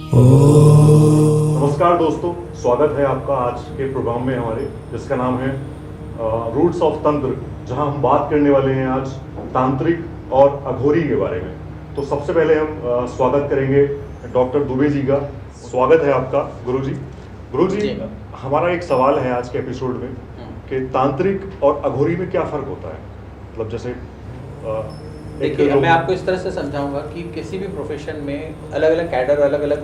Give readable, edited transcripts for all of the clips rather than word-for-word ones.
नमस्कार दोस्तों, स्वागत है आपका आज के प्रोग्राम में हमारे, जिसका नाम है रूट्स ऑफ तंत्र, जहां हम बात करने वाले हैं आज तांत्रिक और अघोरी के बारे में। तो सबसे पहले हम स्वागत करेंगे डॉक्टर दुबे जी का। स्वागत है आपका गुरुजी। गुरुजी, हमारा एक सवाल है आज के एपिसोड में कि तांत्रिक और अघोरी में क्या फ़र्क होता है। मतलब जैसे देखिए, मैं आपको इस तरह से समझाऊंगा कि किसी भी प्रोफेशन में अलग अलग कैडर, अलग अलग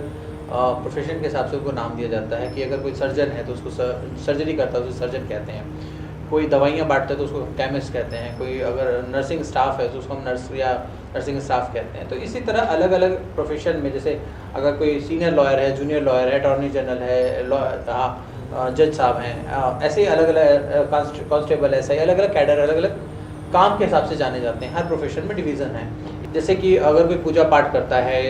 प्रोफेशन के हिसाब से उनको नाम दिया जाता है। कि अगर कोई सर्जन है तो उसको सर्जरी करता है तो सर्जन कहते हैं, कोई दवाइयाँ बांटता है तो उसको केमिस्ट कहते हैं, कोई अगर नर्सिंग स्टाफ है तो उसको हम नर्स या नर्सिंग स्टाफ कहते हैं। तो इसी तरह अलग अलग प्रोफेशन में, जैसे अगर कोई सीनियर लॉयर है, जूनियर लॉयर है, अटॉर्नी जनरल है, जज साहब हैं, ऐसे ही अलग अलग कांस्टेबल, ऐसा ही अलग अलग कैडर, अलग अलग काम के हिसाब से जाने जाते हैं। हर प्रोफेशन में डिवीज़न है। जैसे कि अगर कोई पूजा पाठ करता है,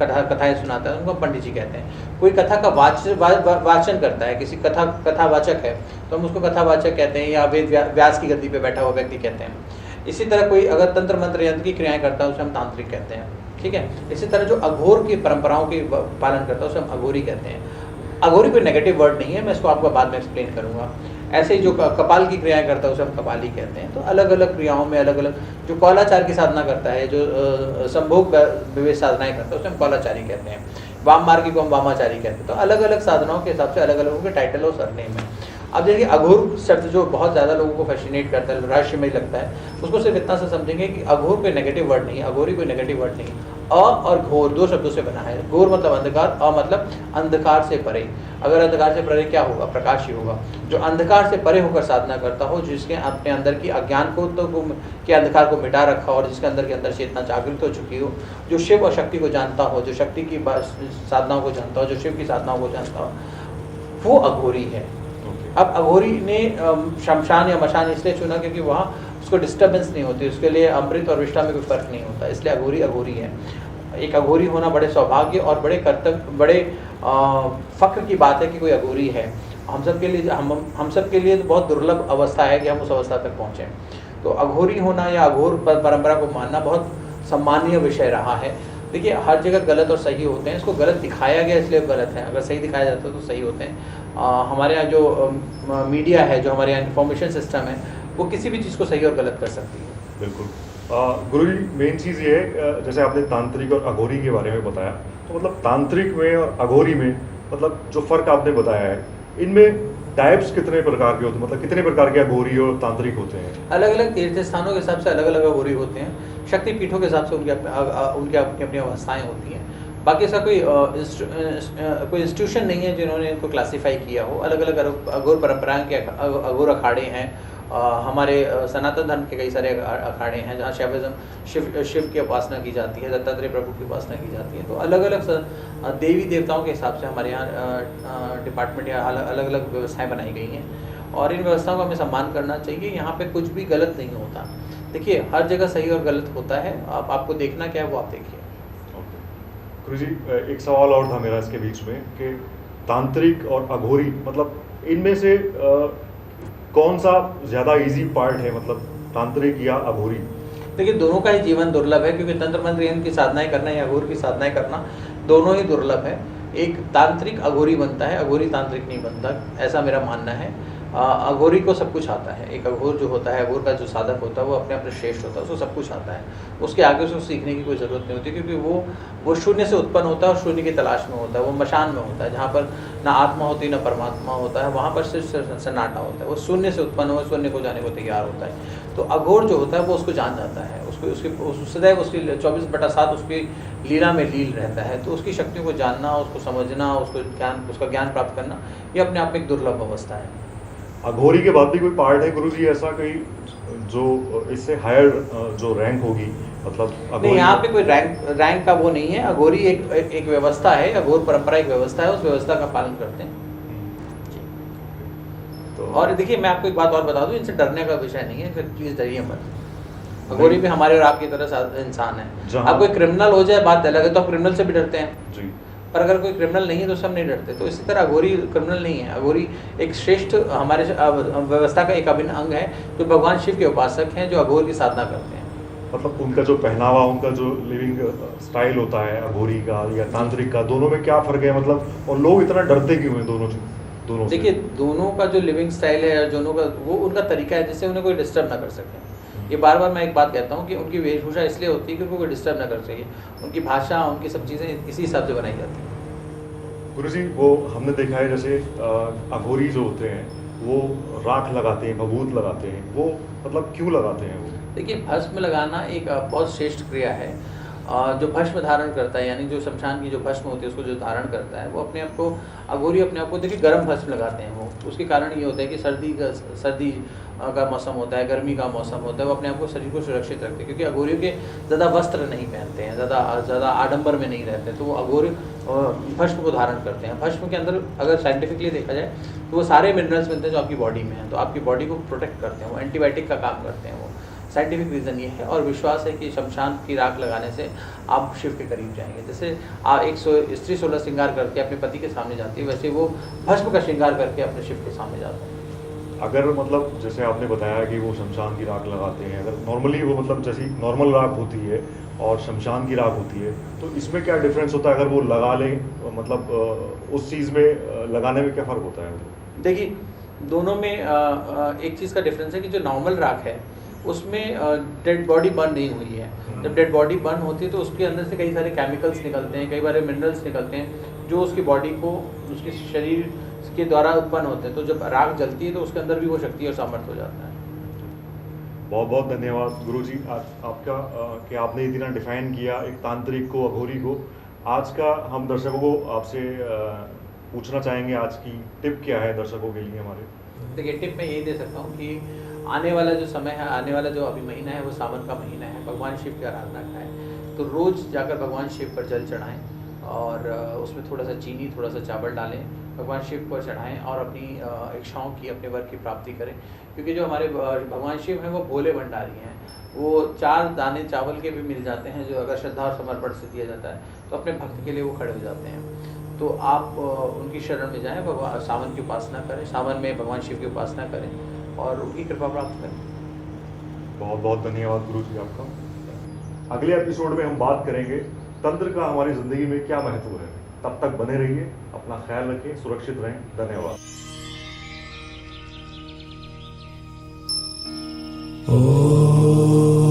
कथाएं सुनाता है, उनको पंडित जी कहते हैं। कोई कथा का वाचन करता है, किसी कथावाचक है तो हम उसको कथावाचक कहते हैं, या वेद व्यास की गद्दी पे बैठा हुआ व्यक्ति कहते हैं। इसी तरह कोई अगर तंत्र मंत्र यंत्र की क्रियाएं करता है उसे हम तांत्रिक कहते हैं। ठीक है। इसी तरह जो अघोर की परंपराओं की पालन करता है उसे हम अघोरी कहते हैं। अघोरी कोई नेगेटिव वर्ड नहीं है, मैं इसको आपको बाद में एक्सप्लेन करूंगा। ऐसे ही जो कपाल की क्रियाएं करता है उसे हम कपाली कहते हैं। तो अलग अलग क्रियाओं में अलग अलग, जो कौलाचार की साधना करता है, जो संभोग विवेक साधनाएं करता है उसे हम कौलाचारी कहते हैं। वाम मार्गी को हम वामाचारी कहते हैं। तो अलग अलग साधनाओं के हिसाब से अलग अलग उनके टाइटल और सरनेम है। अब देखिए, अघोर शब्द जो बहुत ज़्यादा लोगों को फैसिनेट करता है, रहस्यमय लगता है, उसको सिर्फ इतना से समझेंगे कि अघोर कोई नेगेटिव वर्ड नहीं है, अघोरी कोई नेगेटिव वर्ड नहीं है। अ और घोर दो शब्दों से बना है। घोर मतलब अंधकार, अ मतलब अंधकार से परे। अगर अंधकार से परे क्या होगा? प्रकाश ही होगा। जो अंधकार से परे होकर साधना करता हो, जिसके अपने अंदर की अज्ञान को के अंधकार को मिटा रखा हो, और जिसके अंदर के अंदर चेतना जागृत हो चुकी हो, जो शिव और शक्ति को जानता हो, जो शक्ति की साधनाओं को जानता हो, जो शिव की साधनाओं को जानता हो, वो अघोरी है। अब अघोरी ने शमशान या मशान इसलिए चुना क्योंकि वहाँ उसको डिस्टर्बेंस नहीं होती, उसके लिए अमृत और विष्ठा में कोई फर्क नहीं होता, इसलिए अघोरी अघोरी है। एक अघोरी होना बड़े सौभाग्य और बड़े कर्तव्य, बड़े फक्र की बात है कि कोई अघोरी है। हम सब के लिए तो बहुत दुर्लभ अवस्था है कि हम उस अवस्था तक पहुँचें। तो अघोरी होना या अघोर परंपरा को मानना बहुत सम्मानीय विषय रहा है। देखिए, हर जगह गलत और सही होते हैं, इसको गलत दिखाया गया इसलिए गलत है, अगर सही दिखाया जाता है तो सही होते हैं। हमारे यहाँ जो मीडिया है, जो हमारे यहाँ इन्फॉर्मेशन सिस्टम है, वो किसी भी चीज़ को सही और गलत कर सकती है। बिल्कुल। गुरुजी, मेन चीज़ ये है, जैसे आपने तांत्रिक और अघोरी के बारे में बताया, तो मतलब तांत्रिक में और अघोरी में मतलब जो फ़र्क आपने बताया है, इनमें टाइप्स कितने प्रकार के होते हैं? मतलब कितने प्रकार के अघोरी और तांत्रिक होते हैं? अलग अलग तीर्थ स्थानों के हिसाब से अलग अलग अघोरी होते हैं। शक्ति पीठों के हिसाब से उनकी अपनी अपनी अवस्थाएँ होती हैं। बाकी ऐसा कोई इंस्टीट्यूशन नहीं है जिन्होंने इनको क्लासीफाई किया हो। अलग अलग अघोर परंपराएं के अघोर अखाड़े हैं। हमारे सनातन धर्म के कई सारे अखाड़े हैं जहाँ शैविज्म शिव की उपासना की जाती है, दत्तात्रेय प्रभु की उपासना की जाती है। तो अलग अलग देवी देवताओं के हिसाब से हमारे यहाँ डिपार्टमेंट या अलग अलग व्यवस्थाएं बनाई गई हैं, और इन व्यवस्थाओं का हमें सम्मान करना चाहिए। यहाँ पे कुछ भी गलत नहीं होता। देखिए, हर जगह सही और गलत होता है। आपको देखना क्या है वो आप देखिए। गुरुजी, एक सवाल और था मेरा इसके बीच में कि तांत्रिक और अघोरी, मतलब इनमें से कौन सा ज़्यादा इजी पार्ट है, मतलब तांत्रिक या अघोरी? देखिए, दोनों का ही जीवन दुर्लभ है, क्योंकि तंत्र मंत्र यंत्र की साधनाएं करना या अघोर की साधनाएं करना दोनों ही दुर्लभ है। एक तांत्रिक अघोरी बनता है, अघोरी तांत्रिक नहीं बनता, ऐसा मेरा मानना है। अघोरी को सब कुछ आता है। एक अघोर जो होता है, अघोर का जो साधक होता है, वो अपने अपने श्रेष्ठ होता है, उसको सब कुछ आता है। उसके आगे उसको सीखने की कोई ज़रूरत नहीं होती, क्योंकि वो शून्य से उत्पन्न होता है और शून्य की तलाश में होता है। वो मशान में होता है, जहाँ पर ना आत्मा होती ना परमात्मा होता है, वहाँ पर सिर्फ सन्नाटा होता है। वो शून्य से उत्पन्न हो, शून्य को जाने को तैयार होता है। तो अघोर जो होता है वो उसको जान जाता है, सदैव उसकी 24/7 उसकी लीला में लील रहता है। तो उसकी शक्तियों को जानना, उसको समझना, उसका ज्ञान प्राप्त करना, ये अपने आप में एक दुर्लभ अवस्था है। अघोरी के बाद भी कोई पार्ट है गुरुजी ऐसा कोई जो इससे हायर जो रैंक होगी? मतलब नहीं, यहाँ पे कोई रैंक का वो नहीं है। अघोरी एक व्यवस्था है, अघोर परंपरा एक व्यवस्था है, उस व्यवस्था का पालन करते हैं। तो और देखिए, मैं आपको एक बात और बता दूं, इनसे डरने का विषय नहीं है, फिर प्लीज डरिए मत। अघोरी भी हमारे और आपकी तरह इंसान है। अब कोई क्रिमिनल हो जाए बात अलग है, तो हम क्रिमिनल से भी डरते हैं जी। पर अगर कोई क्रिमिनल नहीं है तो सब नहीं डरते। तो इसी तरह अघोरी क्रिमिनल नहीं है। अघोरी एक श्रेष्ठ हमारे व्यवस्था का एक अभिन्न अंग है, जो भगवान शिव के उपासक हैं, जो अघोर की साधना करते हैं। मतलब उनका जो पहनावा, उनका जो लिविंग स्टाइल होता है अघोरी का या तांत्रिक का, दोनों में क्या फ़र्क है मतलब, और लोग इतना डरते क्यों हैं दोनों से? देखिए, दोनों का जो लिविंग स्टाइल है, दोनों का वो उनका तरीका है जिससे उन्हें कोई डिस्टर्ब ना कर सके। ये बार बार मैं एक बात कहता हूँ कि उनकी वेशभूषा इसलिए होती है कि उनको कोई डिस्टर्ब ना कर सके। उनकी भाषा, उनकी सब चीज़ें इसी हिसाब से बनाई जाती हैं। गुरुजी, वो हमने देखा है जैसे अघोरी जो होते हैं वो राख लगाते हैं, भभूत लगाते हैं, वो मतलब क्यों लगाते हैं वो? देखिए, भस्म लगाना एक बहुत श्रेष्ठ क्रिया है। जो भस्म धारण करता है, यानी जो शमशान की जो भस्म होती है उसको जो धारण करता है, वो अपने आप को, अघोरी अपने आप को देखिए गर्म भस्म लगाते हैं वो। उसके कारण ये होता है कि सर्दी का मौसम होता है, गर्मी का मौसम होता है, वो अपने आप को, शरीर को सुरक्षित रखते हैं। क्योंकि अघोरियों के ज़्यादा वस्त्र नहीं पहनते हैं, ज़्यादा आडंबर में नहीं रहते, तो वो अघोरी भस्म को धारण करते हैं। भस्म के अंदर अगर साइंटिफिकली देखा जाए तो वो सारे मिनरल्स मिलते हैं जो आपकी बॉडी में हैं, तो आपकी बॉडी को प्रोटेक्ट करते हैं, वो एंटीबायोटिक का काम करते हैं वो। साइंटिफिक रीज़न ये है, और विश्वास है कि शमशान की राख लगाने से आप शिव के करीब जाएंगे। जैसे एक स्त्री 16 श्रृंगार करके अपने पति के सामने जाती है, वैसे वो भस्म का श्रृंगार करके अपने शिव के सामने जाते हैं। अगर मतलब जैसे आपने बताया कि वो शमशान की राख लगाते हैं, अगर नॉर्मली वो मतलब जैसी नॉर्मल राख होती है और शमशान की राख होती है, तो इसमें क्या डिफरेंस होता है अगर वो लगा लें, मतलब उस चीज़ में लगाने में क्या फ़र्क होता है? देखिए, दोनों में एक चीज़ का डिफरेंस है कि जो नॉर्मल राख है उसमें डेड बॉडी बर्न नहीं हुई है। जब डेड बॉडी बर्न होती है तो उसके अंदर से कई सारे केमिकल्स निकलते हैं, कई बार मिनरल्स निकलते हैं जो उसकी बॉडी को, उसके शरीर के द्वारा उत्पन्न होते हैं। तो जब राख जलती है तो उसके अंदर भी वो शक्ति और सामर्थ्य हो जाता है। बहुत बहुत धन्यवाद गुरुजी आपका कि आपने इतना डिफाइन किया एक तांत्रिक को, अघोरी को। आज का हम दर्शकों को आपसे पूछना चाहेंगे, आज की टिप क्या है दर्शकों के लिए हमारे? देखिए, टिप मैं यही दे सकता हूँ कि आने वाला जो समय है, आने वाला जो अभी महीना है, वो सावन का महीना है, भगवान शिव की आराधना का है। तो रोज़ जाकर भगवान शिव पर जल चढ़ाएँ और उसमें थोड़ा सा चीनी, थोड़ा सा चावल डालें, भगवान शिव पर चढ़ाएँ और अपनी इच्छाओं की, अपने वर्ग की प्राप्ति करें। क्योंकि जो हमारे भगवान शिव हैं वो भोले भंडारी हैं। वो 4 दाने चावल के भी मिल जाते हैं, जो अगर श्रद्धा और समर्पण से दिया जाता है तो अपने भक्त के लिए वो खड़े हो जाते हैं। तो आप उनकी शरण में जाएँ, भगवान सावन की उपासना करें, सावन में भगवान शिव की उपासना करें और उनकी कृपा प्राप्त करें। बहुत बहुत धन्यवाद गुरुजी आपका। अगले एपिसोड में हम बात करेंगे तंत्र का हमारी ज़िंदगी में क्या महत्व है। तब तक बने रहिए, अपना ख्याल रखें, सुरक्षित रहें। धन्यवाद। Oh